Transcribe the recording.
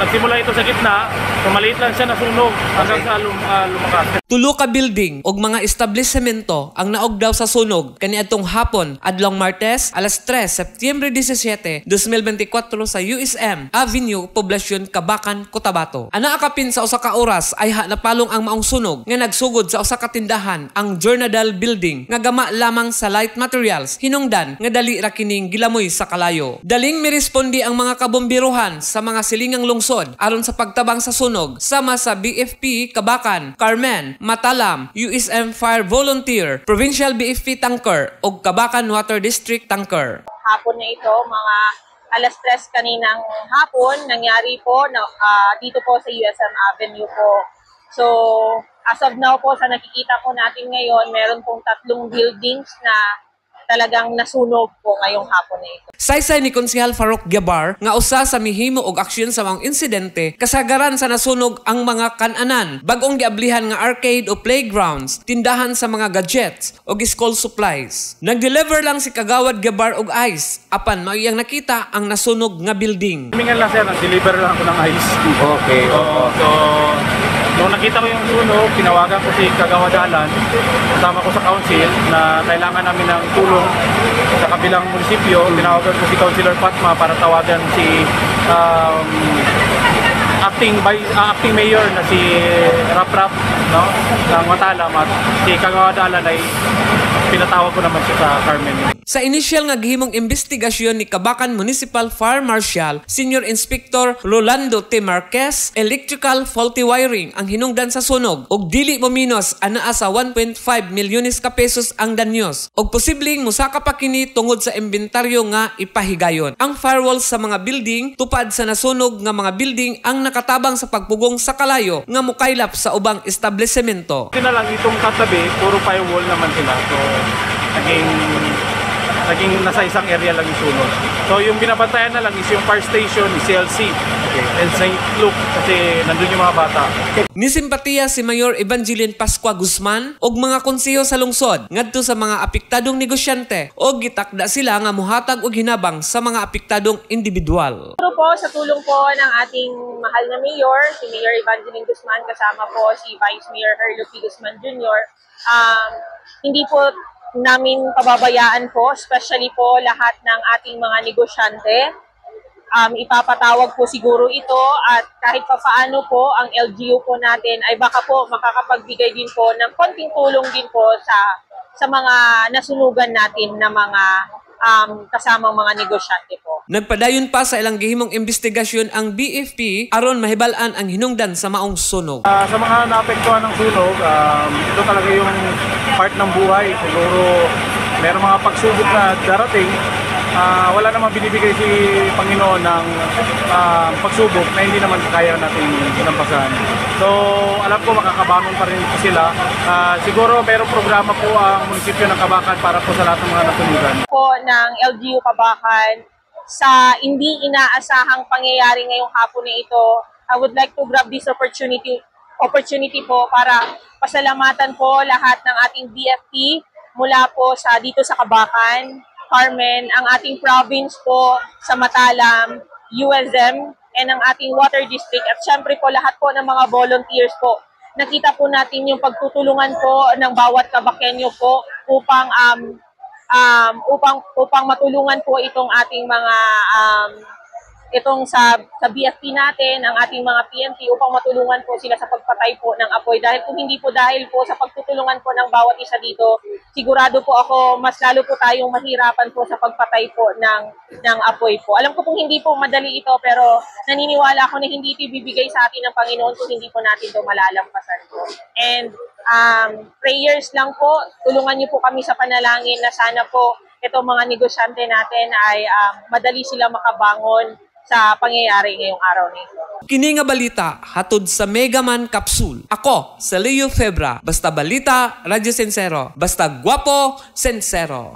Nagsimula ito sa gitna, so maliit lang siya nasunog hanggang sa lumakas. Tulo ka building og mga establishmento ang naog daw sa sunog kaniadtong hapon adlong Martes, alas 3, Septyembre 17, 2024 sa USM Avenue, Poblacion, Kabakan, Cotabato. Ana akapin sa usa ka oras ay napalong ang maong sunog nga nagsugod sa usa ka tindahan ang Journadal Building nga gama lamang sa light materials hinungdan nga dali ra kining gilamoy sa kalayo. Daling mirespondi ang mga kabombiruhan sa mga silingang lungsod aron sa pagtabang sa sunog sama sa BFP Kabakan, Carmen, Matalam, USM Fire Volunteer, Provincial BFP Tanker ug Kabakan Water District Tanker. Hapon na ito, mga alas 3 kaninang hapon, nangyari po dito po sa USM Avenue po. So, as of now po, sa nakikita po natin ngayon, meron pong 3 buildings na talagang nasunog po ngayong hapon na ito. Saysay ni Konsehal Farouk Gabar nga usa sa mihimo og aksyon sa mga insidente kasagaran sa nasunog ang mga kan-anan, bag-ong giablihan nga arcade o playgrounds, tindahan sa mga gadgets o school supplies. Nag-deliver lang si Kagawad Gabar og ice apan mao iyang nakita ang nasunog nga building. Mingan lang sir, nag-deliver lang ako ng ice. Okay. So nung nakita ko yung sunog, tinawagan ko si Kagawad Alan, kasama ko sa council na kailangan namin ng tulong sa kabilang munisipyo. Tinawagan ko si Councilor Fatma para tawagan si acting mayor na si Raprap, no, ng Matalam, at si Kagawad Alan ay pinatawag ko naman siya sa Carmen. Sa inisyal nga gihimong investigasyon ni Kabakan Municipal Fire Marshal Senior Inspector Rolando T. Marquez, electrical faulty wiring ang hinungdan sa sunog ug dili mominos anaa sa 1.5 milyones ka pesos ang danyos ug posibleng musaka pa kini tungod sa inventaryo nga ipahigayon. Ang firewall sa mga building tupad sa nasunog nga mga building ang nakatabang sa pagpugong sa kalayo nga mukaylap sa ubang establishmento. Sina lang itong katabi, puro firewall naman sila. So naging nasa isang area lang yung sunog. So yung binabantayan na lang is yung fire station, CLC. Okay. And St. Luke kasi nandun yung mga bata. Nisimpatiya si Mayor Evangeline Pascua Guzman og mga konseho sa lungsod ngadto sa mga apektadong negosyante og gitakda sila nga mohatag og hinabang sa mga apektadong individual. Pero po sa tulong po ng ating mahal na mayor, si Mayor Evangeline Guzman, kasama po si Vice Mayor Herlo P. Guzman Jr., hindi po namin pababayaan po, especially po lahat ng ating mga negosyante. Ipapatawag po siguro ito at kahit papaano po ang LGU po natin ay baka po makakapagbigay din po ng konting tulong din po sa mga nasunugan natin na mga kasamang mga negosyante po. Nagpadayon pa sa ilang gihimong investigasyon ang BFP aron mahibal-an ang hinungdan sa maong sunog. Sa mga naapektuhan ng sunog, ito talaga yung part ng buhay. Siguro meron mga pagsubok na darating. Wala namang binibigay si Panginoon ng pagsubok na hindi naman kaya natin sinampasan. So alam ko makakabangon pa rin sila. Siguro mayroong programa po ang munisipyo ng Kabakan para po sa lahat ng mga nasunugan. Po ng LGU Kabakan sa hindi inaasahang pangyayari ngayong hapon na ito, I would like to grab this opportunity po para pasalamatan po lahat ng ating BFP mula po dito sa Kabakan, Carmen, ang ating province po sa Matalam, USM, and ang ating water district, at syempre po lahat po ng mga volunteers po. Nakita po natin yung pagtutulungan po ng bawat Kabakenyo po upang matulungan po itong ating mga sa BFP natin, ang ating mga PNP, upang matulungan po sila sa pagpatay po ng apoy. Dahil kung hindi po dahil po sa pagtutulungan po ng bawat isa dito, sigurado po ako mas lalo po tayong mahirapan po sa pagpatay po ng apoy po. Alam ko pong hindi po madali ito, pero naniniwala ako na hindi ito ibibigay sa atin ng Panginoon kung hindi po natin ito malalampasan po. And prayers lang po, tulungan niyo po kami sa panalangin na sana po itong mga negosyante natin ay madali sila makabangon sa pangyayari ngayong araw nito. Kini nga balita hatod sa Megaman Capsule. Ako, sa Leo Febra, basta balita, Radyo Sensero, basta guwapo, Sensero.